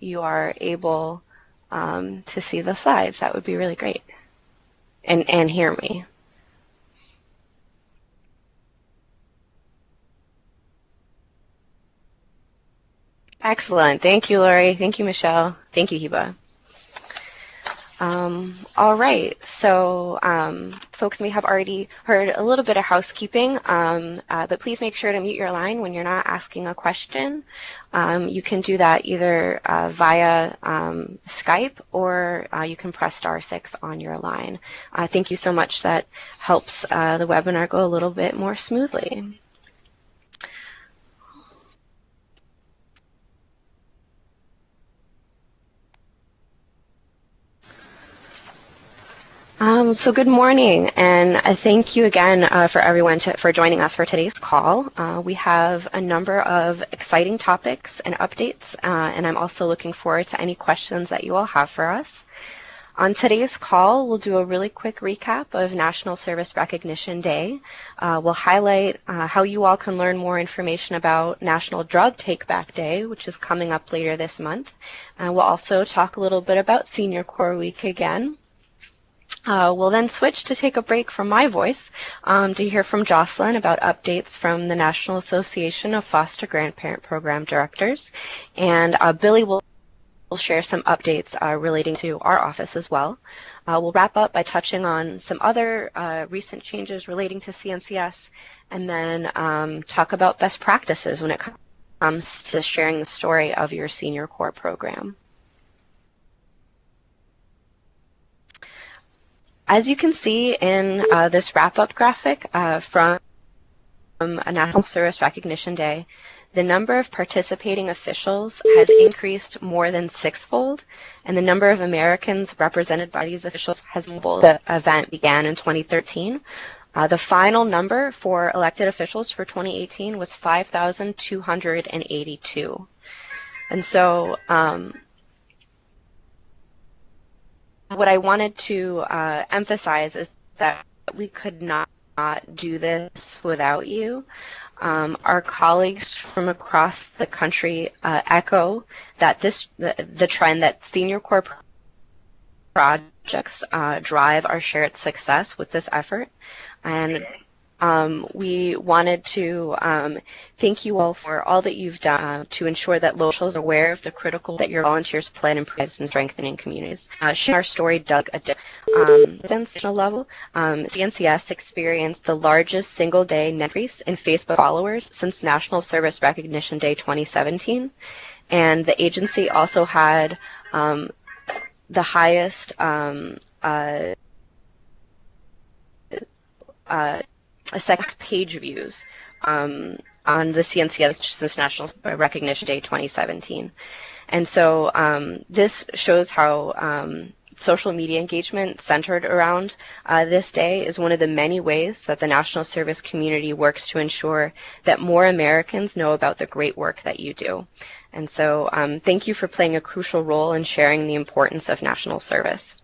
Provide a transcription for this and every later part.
you are able to see the slides. That would be really great. And hear me. Excellent. Thank you, Lori. Thank you, Michelle. Thank you, Hiba. All right, so folks, we have already heard a little bit of housekeeping, but please make sure to mute your line when you're not asking a question. You can do that either via Skype, or you can press *6 on your line. Thank you so much. That helps the webinar go a little bit more smoothly. So good morning, and thank you again for everyone for joining us for today's call. We have a number of exciting topics and updates, and I'm also looking forward to any questions that you all have for us. On today's call, we'll do a really quick recap of National Service Recognition Day. We'll highlight how you all can learn more information about National Drug Take Back Day, which is coming up later this month. We'll also talk a little bit about Senior Corps Week again. We'll then switch to take a break from my voice to hear from Jocelyn about updates from the National Association of Foster Grandparent Program Directors, and Billy will share some updates relating to our office as well. We'll wrap up by touching on some other recent changes relating to CNCS, and then talk about best practices when it comes to sharing the story of your Senior Corps program. As you can see in this wrap-up graphic from a National Service Recognition Day, the number of participating officials has increased more than sixfold, and the number of Americans represented by these officials has doubled. The event began in 2013. The final number for elected officials for 2018 was 5,282. And so what I wanted to emphasize is that we could not do this without you. Our colleagues from across the country echo that the trend that Senior Corps projects drive our shared success with this effort. And we wanted to thank you all for all that you've done to ensure that locals are aware of the critical role that your volunteers play in strengthening communities. Share our story, Doug, at the national level. CNCS experienced the largest single-day net increase in Facebook followers since National Service Recognition Day 2017, and the agency also had the highest second page views on the CNCS since National Recognition Day 2017. And so this shows how social media engagement centered around this day is one of the many ways that the National Service community works to ensure that more Americans know about the great work that you do. And so thank you for playing a crucial role in sharing the importance of national service.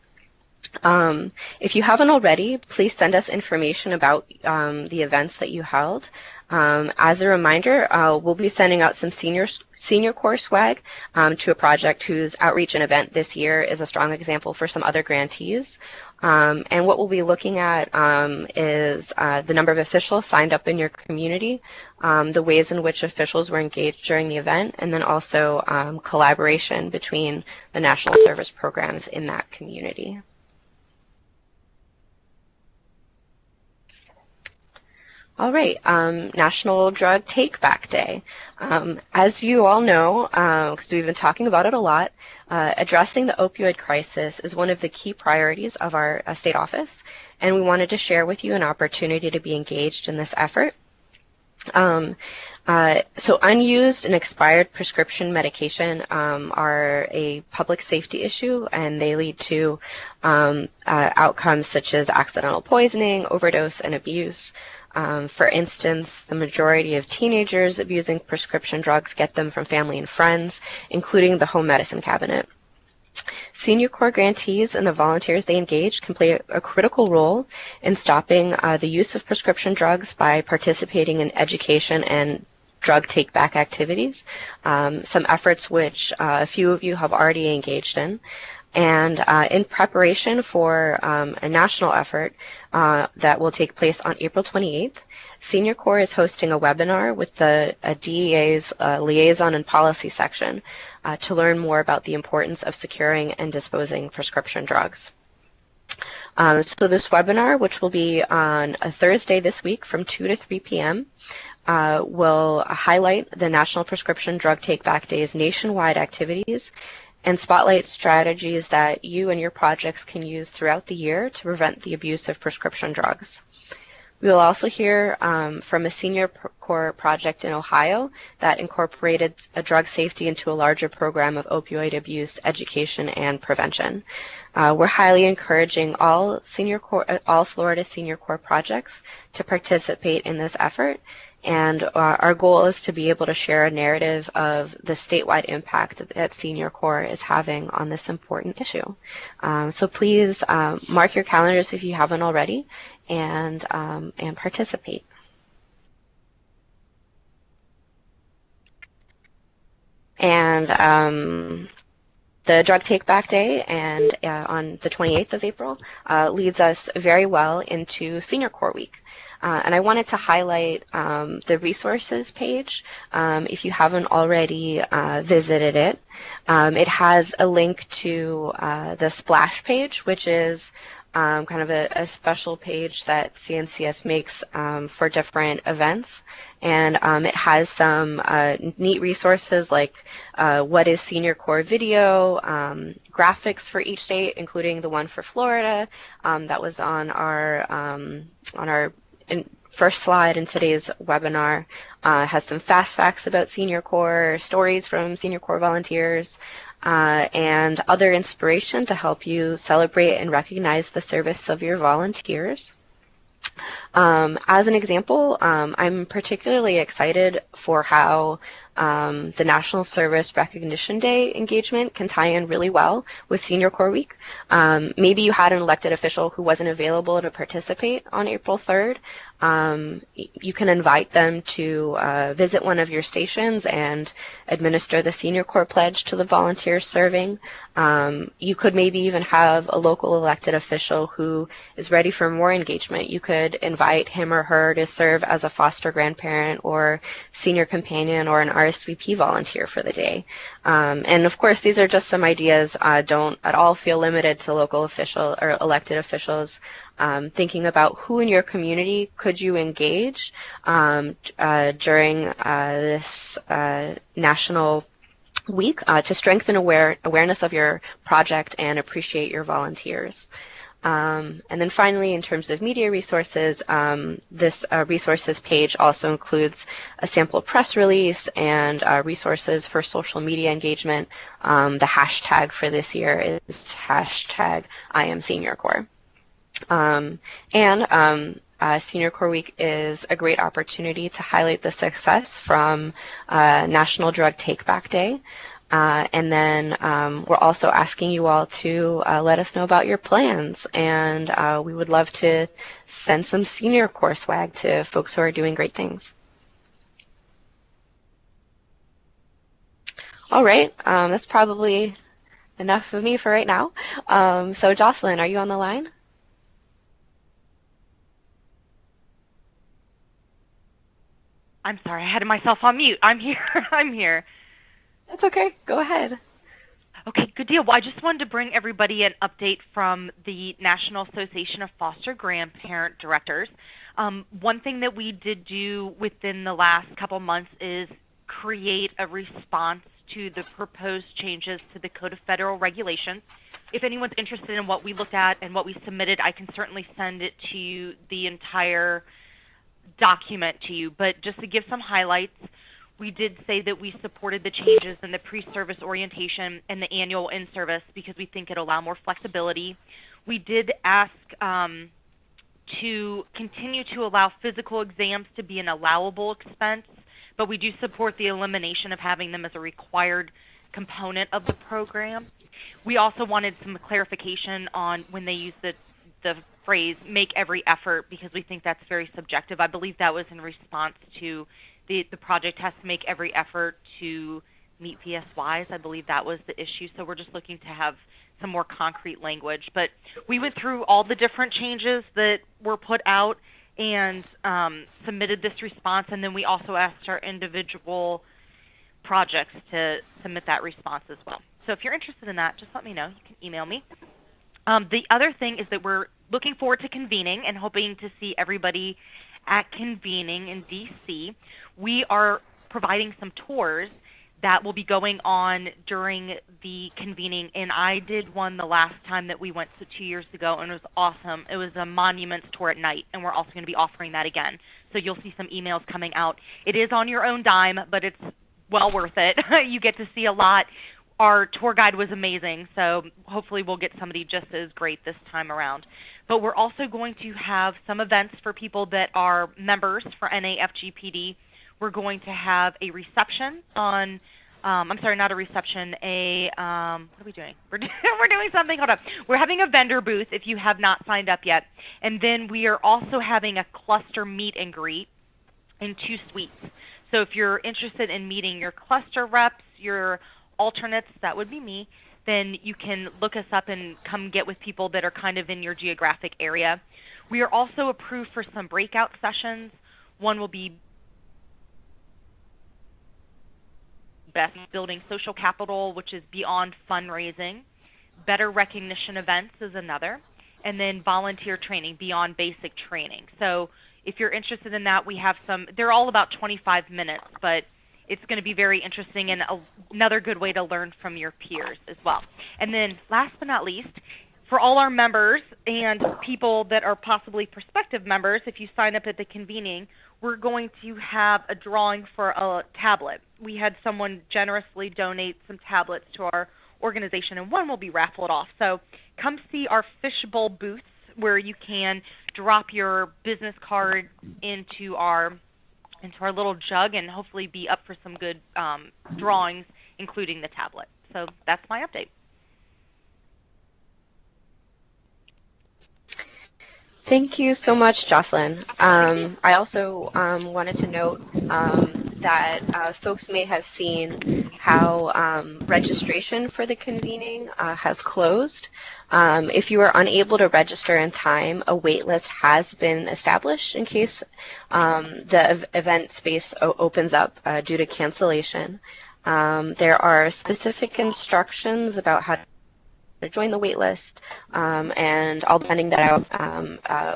If you haven't already, please send us information about the events that you held. As a reminder, we'll be sending out some Senior Corps swag to a project whose outreach and event this year is a strong example for some other grantees. And what we'll be looking at is the number of officials signed up in your community, the ways in which officials were engaged during the event, and then also collaboration between the national service programs in that community. All right, National Drug Take Back Day. As you all know, because we've been talking about it a lot, addressing the opioid crisis is one of the key priorities of our state office, and we wanted to share with you an opportunity to be engaged in this effort. So unused and expired prescription medication are a public safety issue, and they lead to outcomes such as accidental poisoning, overdose, and abuse. For instance, the majority of teenagers abusing prescription drugs get them from family and friends, including the home medicine cabinet. Senior Corps grantees and the volunteers they engage can play a critical role in stopping the use of prescription drugs by participating in education and drug take-back activities, some efforts which a few of you have already engaged in. And in preparation for a national effort that will take place on April 28th, Senior Corps is hosting a webinar with the DEA's Liaison and Policy section to learn more about the importance of securing and disposing prescription drugs. So this webinar, which will be on a Thursday this week from 2 to 3 p.m., will highlight the National Prescription Drug Take-Back Day's nationwide activities and spotlight strategies that you and your projects can use throughout the year to prevent the abuse of prescription drugs. We will also hear from a Senior Corps project in Ohio that incorporated drug safety into a larger program of opioid abuse education and prevention. We're highly encouraging all Florida Senior Corps projects to participate in this effort, and our goal is to be able to share a narrative of the statewide impact that Senior Corps is having on this important issue. So please mark your calendars if you haven't already, and participate. And the Drug Take Back Day and on the 28th of April leads us very well into Senior Corps Week. And I wanted to highlight the resources page if you haven't already visited it. It has a link to the splash page, which is kind of a special page that CNCS makes for different events. And it has some neat resources like what is Senior Corps video, graphics for each state, including the one for Florida that was on our first slide in today's webinar. Has some fast facts about Senior Corps, stories from Senior Corps volunteers, and other inspiration to help you celebrate and recognize the service of your volunteers. As an example, I'm particularly excited for how the National Service Recognition Day engagement can tie in really well with Senior Corps Week. Maybe you had an elected official who wasn't available to participate on April 3rd. You can invite them to visit one of your stations and administer the Senior Corps pledge to the volunteers serving. You could maybe even have a local elected official who is ready for more engagement. You could invite him or her to serve as a foster grandparent or senior companion or an RSVP volunteer for the day. And of course, these are just some ideas. Don't at all feel limited to local official or elected officials. Thinking about who in your community could you engage during this national week to strengthen awareness of your project and appreciate your volunteers. And then finally, in terms of media resources, this resources page also includes a sample press release and resources for social media engagement. The hashtag for this year is hashtag #IamSeniorCorps. Senior Corps Week is a great opportunity to highlight the success from National Drug Take-Back Day. And then we're also asking you all to let us know about your plans. And we would love to send some Senior Corps swag to folks who are doing great things. All right, that's probably enough of me for right now. So Jocelyn, are you on the line? I'm sorry, I had myself on mute. I'm here. I'm here. That's okay. Go ahead. Okay, good deal. Well, I just wanted to bring everybody an update from the National Association of Foster Grandparent Directors. One thing that we did do within the last couple months is create a response to the proposed changes to the Code of Federal Regulations. If anyone's interested in what we looked at and what we submitted, I can certainly send it to you, the entire document to you. But just to give some highlights, we did say that we supported the changes in the pre-service orientation and the annual in-service because we think it'll allow more flexibility. We did ask to continue to allow physical exams to be an allowable expense, but we do support the elimination of having them as a required component of the program. We also wanted some clarification on when they use the phrase "make every effort" because we think that's very subjective. I believe that was in response to the project has to make every effort to meet PSYs. I believe that was the issue. So we're just looking to have some more concrete language. But we went through all the different changes that were put out and submitted this response, and then we also asked our individual projects to submit that response as well. So if you're interested in that, just let me know. You can email me. The other thing is that we're looking forward to convening and hoping to see everybody at convening in DC. We are providing some tours that will be going on during the convening, and I did one the last time that we went, so 2 years ago, and it was awesome. It was a monuments tour at night, and we're also going to be offering that again. So you'll see some emails coming out. It is on your own dime, but it's well worth it. You get to see a lot. Our tour guide was amazing, so hopefully we'll get somebody just as great this time around. But we're also going to have some events for people that are members for NAFGPD. We're going to have a reception on, I'm sorry, not a reception, what are we doing? We're doing something, hold on. We're having a vendor booth if you have not signed up yet. And then we are also having a cluster meet and greet in 2 suites. So if you're interested in meeting your cluster reps, your alternates, that would be me, then you can look us up and come get with people that are kind of in your geographic area. We are also approved for some breakout sessions. One will be best building social capital, which is beyond fundraising. Better recognition events is another. And then volunteer training, beyond basic training. So if you're interested in that, we have some, they're all about 25 minutes, but it's going to be very interesting and another good way to learn from your peers as well. And then last but not least, for all our members and people that are possibly prospective members, if you sign up at the convening, we're going to have a drawing for a tablet. We had someone generously donate some tablets to our organization, and one will be raffled off. So come see our fishbowl booths where you can drop your business card into our little jug and hopefully be up for some good drawings, including the tablet. So that's my update. Thank you so much, Jocelyn. I also wanted to note that folks may have seen how registration for the convening has closed. If you are unable to register in time, a wait list has been established in case the event space opens up due to cancellation. There are specific instructions about how to join the wait list, and I'll be sending that out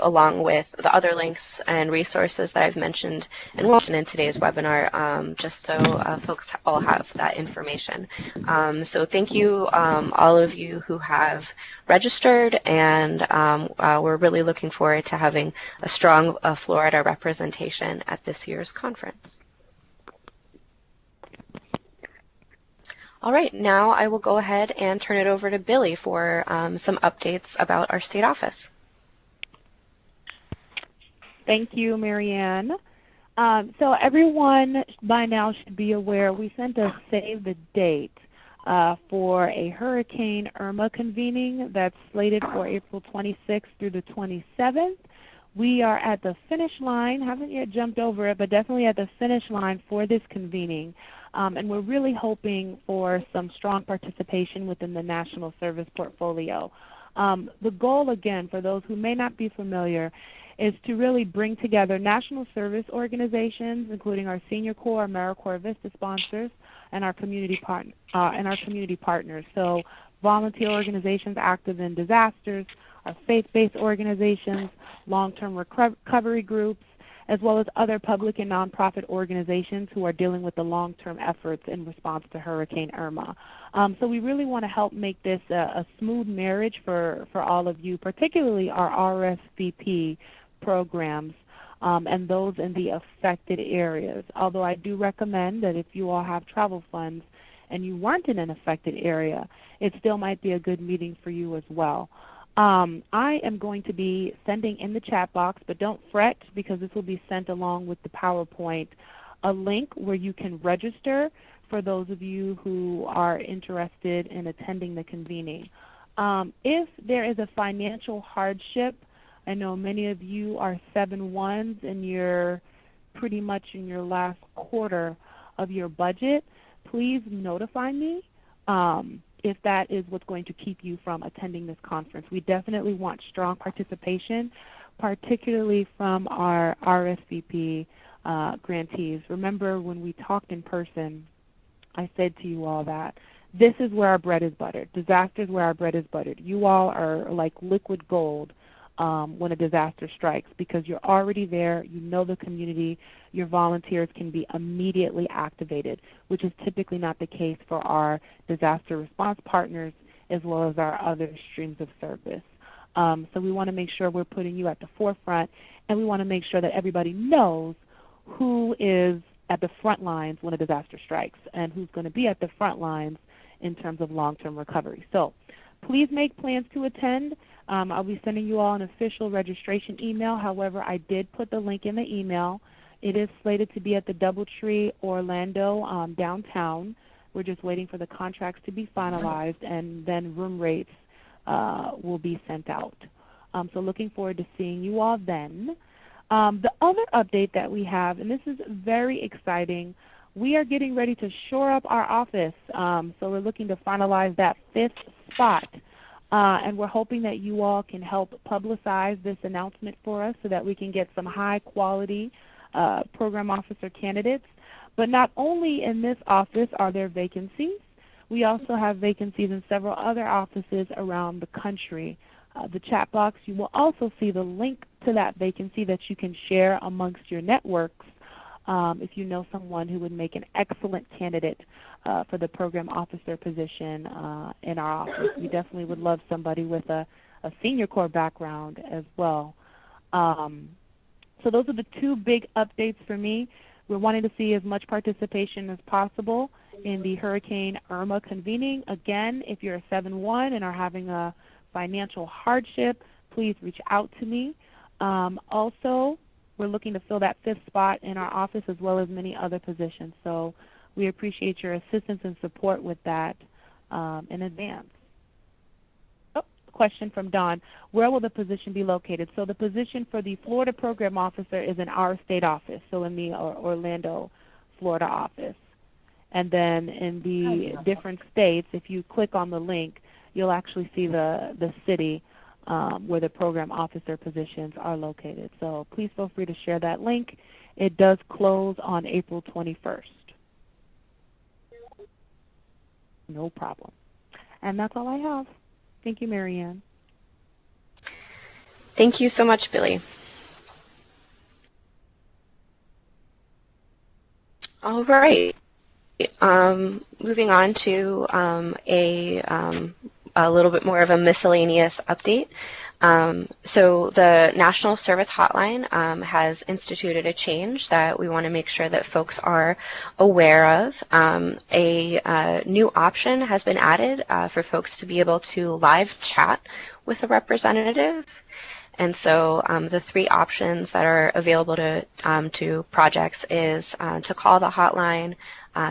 along with the other links and resources that I've mentioned and in today's webinar, just so folks all have that information. So thank you, all of you who have registered, and we're really looking forward to having a strong Florida representation at this year's conference. All right, now I will go ahead and turn it over to Billy for some updates about our state office. Thank you, Marianne. So everyone by now should be aware we sent a save the date for a Hurricane Irma convening that's slated for April 26th through the 27th. We are at the finish line, haven't yet jumped over it, but definitely at the finish line for this convening. And we're really hoping for some strong participation within the national service portfolio. The goal, again, for those who may not be familiar, is to really bring together national service organizations, including our Senior Corps, AmeriCorps Vista sponsors, and our community partners. So volunteer organizations active in disasters, our faith-based organizations, long-term recovery groups, as well as other public and nonprofit organizations who are dealing with the long-term efforts in response to Hurricane Irma. So we really want to help make this a smooth marriage for all of you, particularly our RSVP programs and those in the affected areas. Although I do recommend that if you all have travel funds and you weren't in an affected area, it still might be a good meeting for you as well. I am going to be sending in the chat box, but don't fret because this will be sent along with the PowerPoint, a link where you can register for those of you who are interested in attending the convening. If there is a financial hardship, I know many of you are 7-1s and you're pretty much in your last quarter of your budget, please notify me if that is what's going to keep you from attending this conference. We definitely want strong participation, particularly from our RSVP grantees. Remember when we talked in person, I said to you all that this is where our bread is buttered. Disaster is where our bread is buttered. You all are like liquid gold when a disaster strikes because you're already there, you know the community, your volunteers can be immediately activated, which is typically not the case for our disaster response partners as well as our other streams of service. So we want to make sure we're putting you at the forefront, and we want to make sure that everybody knows who is at the front lines when a disaster strikes and who's going to be at the front lines in terms of long-term recovery. So please make plans to attend. I'll be sending you all an official registration email. However, I did put the link in the email. It is slated to be at the DoubleTree Orlando downtown. We're just waiting for the contracts to be finalized, and then room rates will be sent out. So looking forward to seeing you all then. The other update that we have, and this is very exciting, we are getting ready to shore up our office. So we're looking to finalize that 5th spot. And we're hoping that you all can help publicize this announcement for us so that we can get some high-quality program officer candidates. But not only in this office are there vacancies, we also have vacancies in several other offices around the country. The chat box, you will also see the link to that vacancy that you can share amongst your networks if you know someone who would make an excellent candidate for the program officer position in our office. We definitely would love somebody with a senior corps background as well. So those are the two big updates for me. We're wanting to see as much participation as possible in the Hurricane Irma convening. Again, if you're a 7-1 and are having a financial hardship, please reach out to me. Also, we're looking to fill that 5th spot in our office as well as many other positions. So we appreciate your assistance and support with that in advance. Oh, question from Don. Where will the position be located? So the position for the Florida Program Officer is in our state office, so in the Orlando, Florida office. And then in the different states, if you click on the link, you'll actually see the city where the program officer positions are located. So please feel free to share that link. It does close on April 21st. No problem. And that's all I have. Thank you, Marianne. Thank you so much, Billy. All right. Moving on to a little bit more of a miscellaneous update. So the National Service Hotline has instituted a change that we want to make sure that folks are aware of. A new option has been added for folks to be able to live chat with a representative. And so the 3 options that are available to projects is to call the hotline,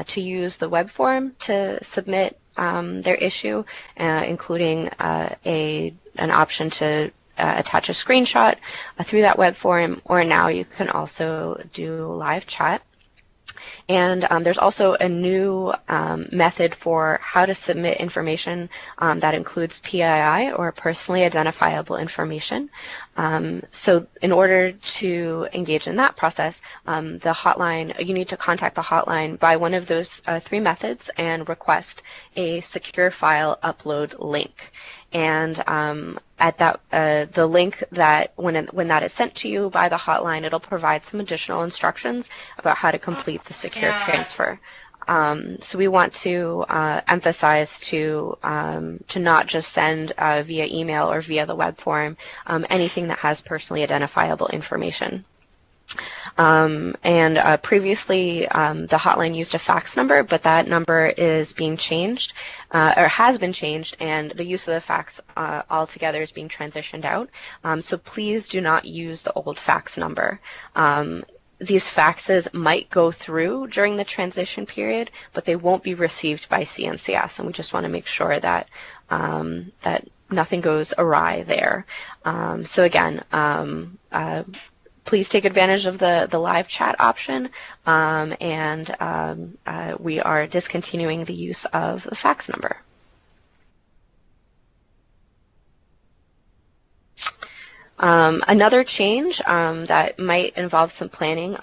to use the web form to submit their issue, including an option to attach a screenshot through that web form, or now you can also do live chat. And there's also a new method for how to submit information that includes PII, or personally identifiable information. So in order to engage in that process, the hotline, you need to contact the hotline by one of those 3 methods and request a secure file upload link. And at that, the link that when that is sent to you by the hotline, it'll provide some additional instructions about how to complete the secure transfer. So we want to emphasize to not just send via email or via the web form anything that has personally identifiable information. Previously, the hotline used a fax number, but that number is being changed, or has been changed, and the use of the fax altogether is being transitioned out. So please do not use the old fax number. These faxes might go through during the transition period, but they won't be received by CNCS, and we just want to make sure that that nothing goes awry there. So again, please take advantage of the live chat option, we are discontinuing the use of the fax number. Another change that might involve some planning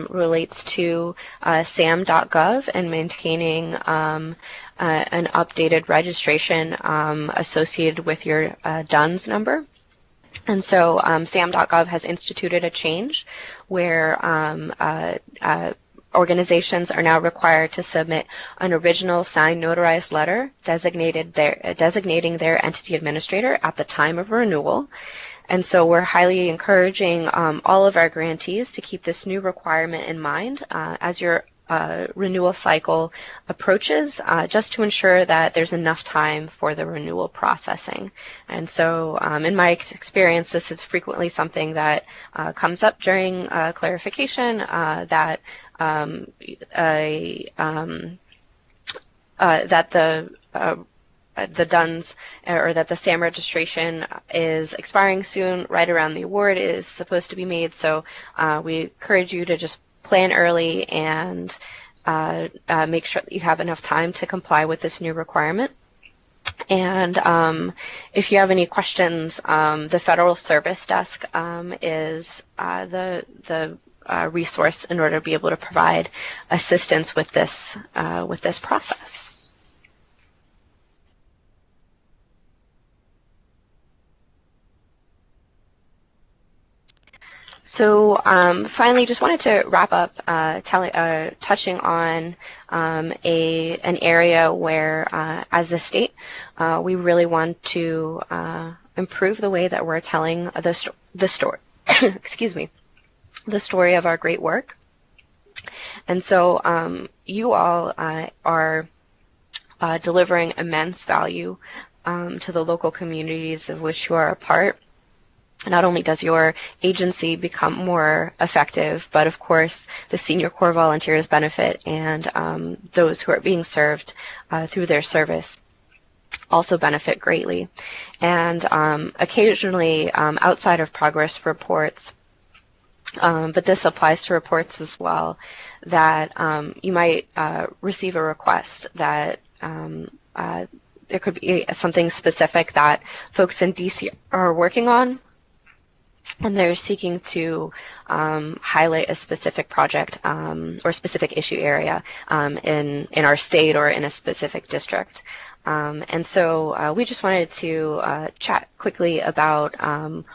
relates to sam.gov and maintaining an updated registration associated with your DUNS number. And so sam.gov has instituted a change where organizations are now required to submit an original signed notarized letter designating their entity administrator at the time of renewal. And so we're highly encouraging all of our grantees to keep this new requirement in mind as your renewal cycle approaches, just to ensure that there's enough time for the renewal processing. And so in my experience, this is frequently something that comes up during clarification that the DUNS or that the SAM registration is expiring soon, right around the award is supposed to be made. So we encourage you to just plan early and make sure that you have enough time to comply with this new requirement. And if you have any questions, the Federal Service Desk is the resource in order to be able to provide assistance with this process. So finally, just wanted to wrap up touching on an area where, as a state, we really want to improve the way that we're telling the story. Excuse me, the story of our great work. And so you all are delivering immense value to the local communities of which you are a part. Not only does your agency become more effective, but of course the Senior Corps volunteers benefit, and those who are being served through their service also benefit greatly. And occasionally outside of progress reports, but this applies to reports as well, that you might receive a request that there could be something specific that folks in DC are working on, and they're seeking to highlight a specific project or specific issue area in our state or in a specific district. And so we just wanted to chat quickly about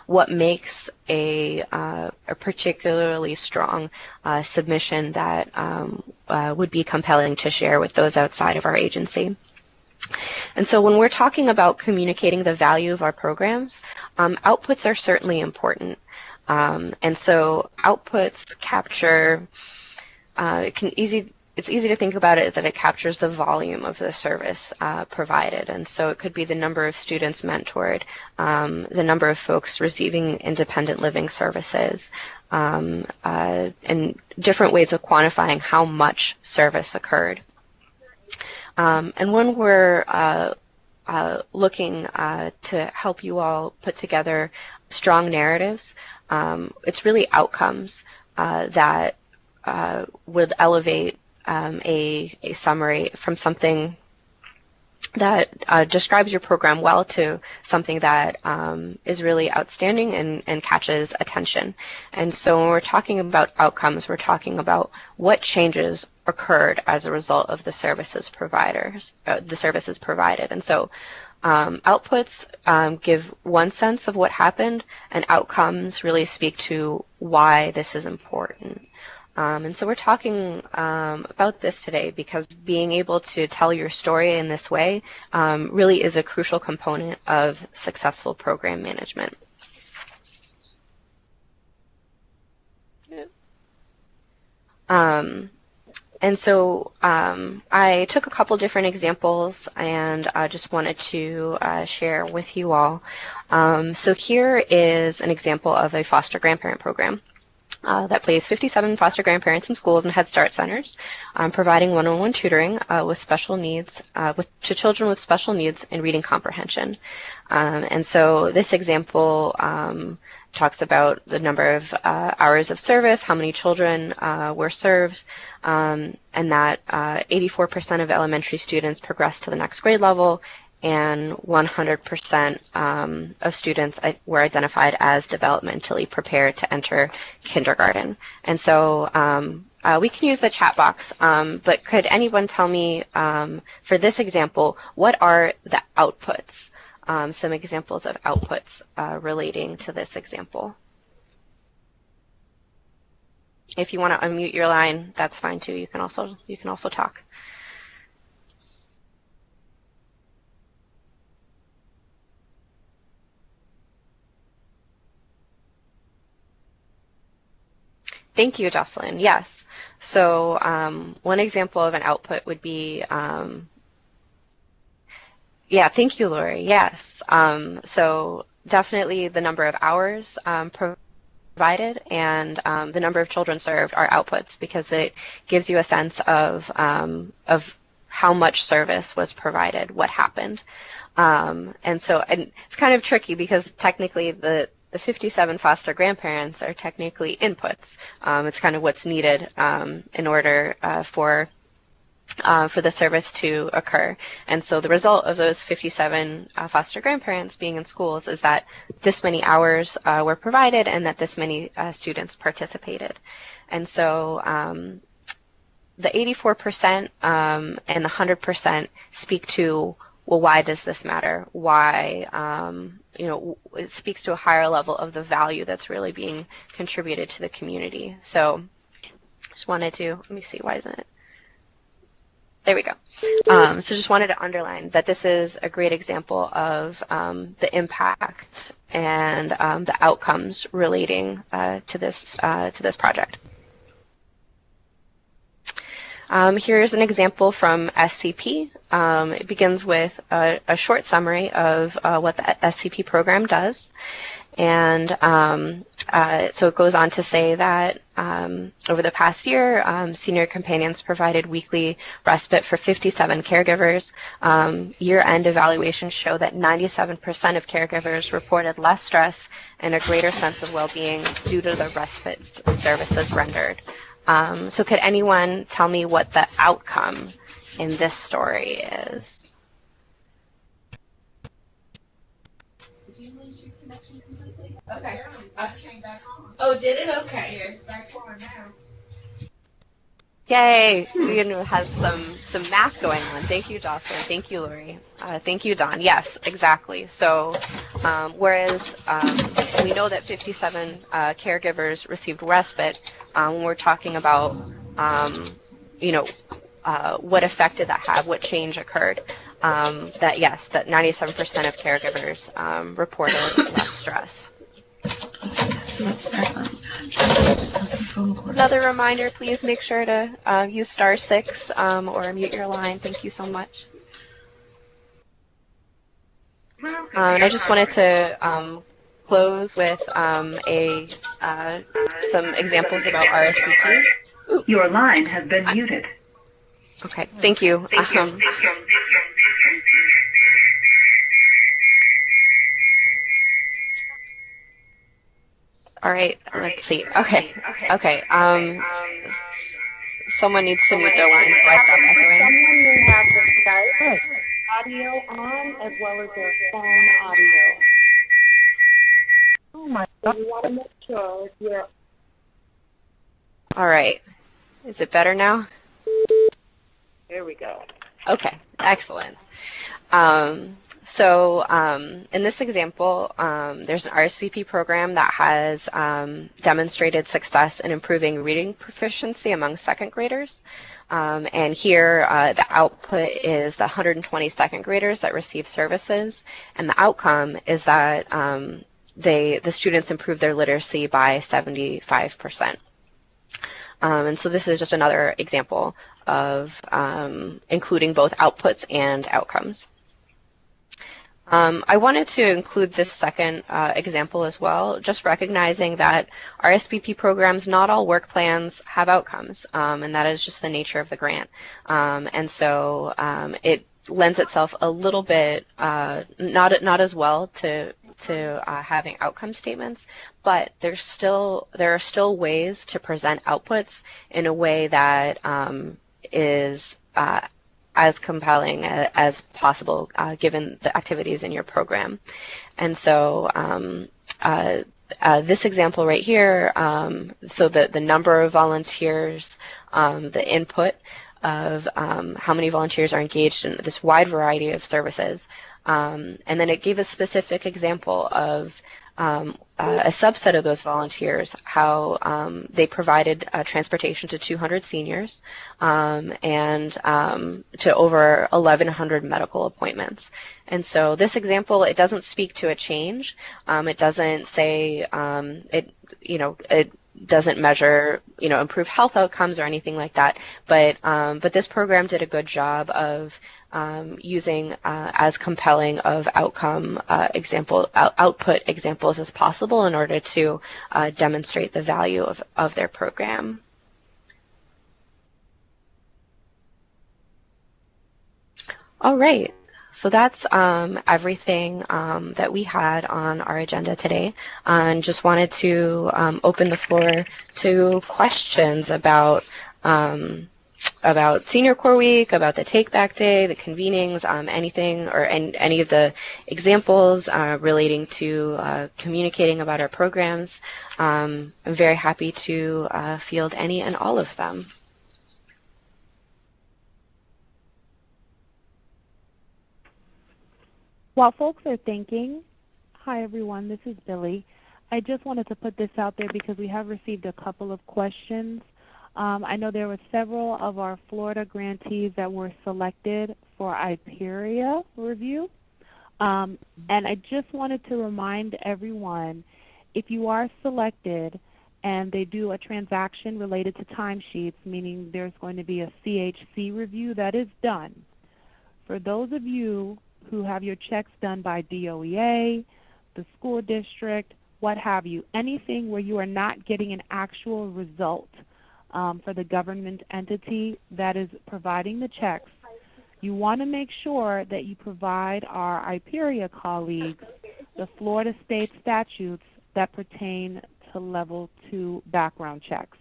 what makes a particularly strong submission that would be compelling to share with those outside of our agency. And so when we're talking about communicating the value of our programs, outputs are certainly important. And so outputs capture, it's easy to think about it as that it captures the volume of the service provided. And so it could be the number of students mentored, the number of folks receiving independent living services, and different ways of quantifying how much service occurred. And when we're looking to help you all put together strong narratives, it's really outcomes that would elevate a summary from something that describes your program well to something that is really outstanding and catches attention. And so when we're talking about outcomes, we're talking about what changes occurred as a result of the services provided. And so outputs give one sense of what happened, and outcomes really speak to why this is important. And so we're talking about this today because being able to tell your story in this way really is a crucial component of successful program management. And so I took a couple different examples and I just wanted to share with you all. So here is an example of a foster grandparent program that places 57 foster grandparents in schools and Head Start centers, providing one-on-one tutoring with special needs to children with special needs in reading comprehension. And so this example talks about the number of hours of service, how many children were served, and that 84% of elementary students progressed to the next grade level, and 100% of students were identified as developmentally prepared to enter kindergarten. And so we can use the chat box, but could anyone tell me, for this example, what are the outputs? Some examples of outputs relating to this example. If you want to unmute your line, that's fine too. You can also talk. Thank you, Jocelyn. Yes. So one example of an output would be, yeah, thank you, Lori. Yes. So definitely the number of hours provided and the number of children served are outputs, because it gives you a sense of how much service was provided, what happened. And it's kind of tricky because technically the 57 foster grandparents are technically inputs. It's kind of what's needed in order for the service to occur. And so the result of those 57 foster grandparents being in schools is that this many hours were provided and that this many students participated. And so the 84% and the 100% speak to, well, why does this matter? Why, it speaks to a higher level of the value that's really being contributed to the community. So just wanted to, let me see, why isn't it? There we go. So just wanted to underline that this is a great example of the impact and the outcomes relating to this project. Here's an example from SCP. It begins with a short summary of what the SCP program does. And so it goes on to say that over the past year, Senior Companions provided weekly respite for 57 caregivers. Year-end evaluations show that 97% of caregivers reported less stress and a greater sense of well-being due to the respite services rendered. So could anyone tell me what the outcome in this story is? Did you lose your connection completely? Okay. Oh, did it? Okay. Yes, back on now. Yay! We have some math going on. Thank you, Jocelyn. Thank you, Lori. Thank you, Don. Yes, exactly. So whereas we know that 57 caregivers received respite, when we're talking about, what effect did that have, what change occurred, that 97% of caregivers reported less stress. So that's Another reminder, please make sure to use *6 or mute your line. Thank you so much. And I just wanted to close with some examples about RSVP. Ooh. Your line has been muted. Okay, thank you. All right, let's see. Okay. Someone needs to mute their line so I stop echoing. Someone will have their Skype audio on as well as their phone audio. Oh my So God. you want to make sure you're... All right. Is it better now? There we go. Okay, excellent. So in this example, there's an RSVP program that has demonstrated success in improving reading proficiency among second graders. And here the output is the 120 second graders that receive services, and the outcome is that the students improve their literacy by 75%. And so this is just another example of including both outputs and outcomes. I wanted to include this second example as well, just recognizing that RSVP programs, not all work plans have outcomes, and that is just the nature of the grant. And so it lends itself a little bit, not as well to having outcome statements, but there are still ways to present outputs in a way that is as compelling as possible given the activities in your program. And so this example right here, so the number of volunteers, the input of how many volunteers are engaged in this wide variety of services. And then it gave a specific example of a subset of those volunteers, how they provided transportation to 200 seniors and to over 1,100 medical appointments. And so this example, it doesn't speak to a change. It doesn't say it doesn't measure improved health outcomes or anything like that. But this program did a good job of using as compelling of output examples as possible in order to demonstrate the value of their program. All right, so that's everything that we had on our agenda today, and just wanted to open the floor to questions about Senior Corps Week, about the Take Back Day, the convenings, anything or any of the examples relating to communicating about our programs. I'm very happy to field any and all of them. While folks are thinking, hi everyone, this is Billy. I just wanted to put this out there because we have received a couple of questions. I know there were several of our Florida grantees that were selected for IPERIA review. And I just wanted to remind everyone, if you are selected and they do a transaction related to timesheets, meaning there's going to be a CHC review that is done. For those of you who have your checks done by DOEA, the school district, what have you, anything where you are not getting an actual result for the government entity that is providing the checks, you want to make sure that you provide our IPERIA colleagues the Florida state statutes that pertain to level 2 background checks.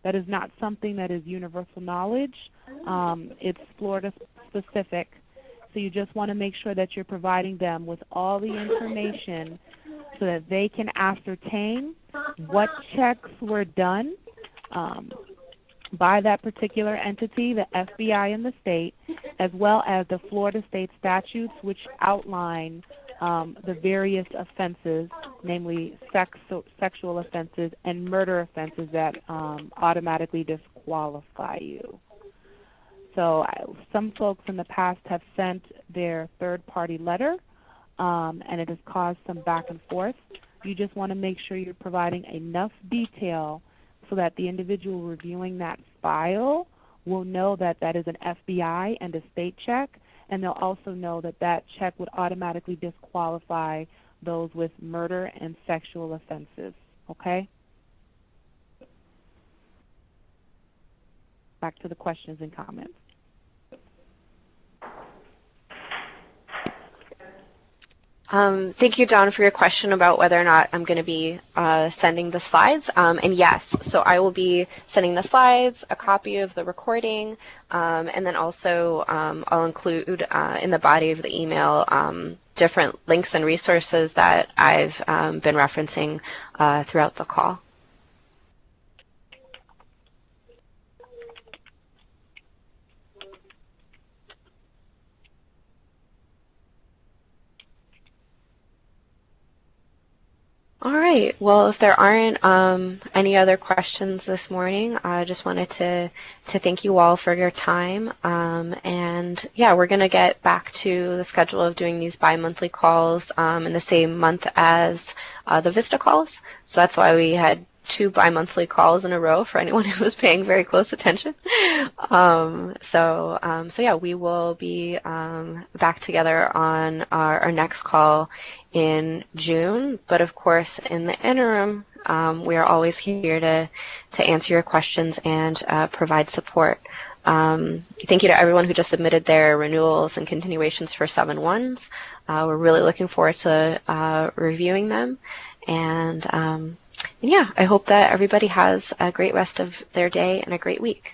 That is not something that is universal knowledge. It's Florida specific. So you just want to make sure that you're providing them with all the information so that they can ascertain what checks were done by that particular entity, the FBI and the state, as well as the Florida state statutes, which outline the various offenses, namely sexual offenses and murder offenses that automatically disqualify you. So some folks in the past have sent their third-party letter, and it has caused some back and forth. You just want to make sure you're providing enough detail so that the individual reviewing that file will know that that is an FBI and a state check, and they'll also know that that check would automatically disqualify those with murder and sexual offenses. Okay? Back to the questions and comments. Thank you, Dawn, for your question about whether or not I'm going to be sending the slides. And yes, so I will be sending the slides, a copy of the recording, and then also I'll include in the body of the email different links and resources that I've been referencing throughout the call. All right. Well, if there aren't any other questions this morning, I just wanted to thank you all for your time. And yeah, we're going to get back to the schedule of doing these bi-monthly calls in the same month as the VISTA calls. So that's why we had 2 bi-monthly calls in a row for anyone who was paying very close attention. So yeah, we will be back together on our next call in June. But of course, in the interim, we are always here to answer your questions and provide support. Thank you to everyone who just submitted their renewals and continuations for 7-1s. We're really looking forward to reviewing them. And yeah, I hope that everybody has a great rest of their day and a great week.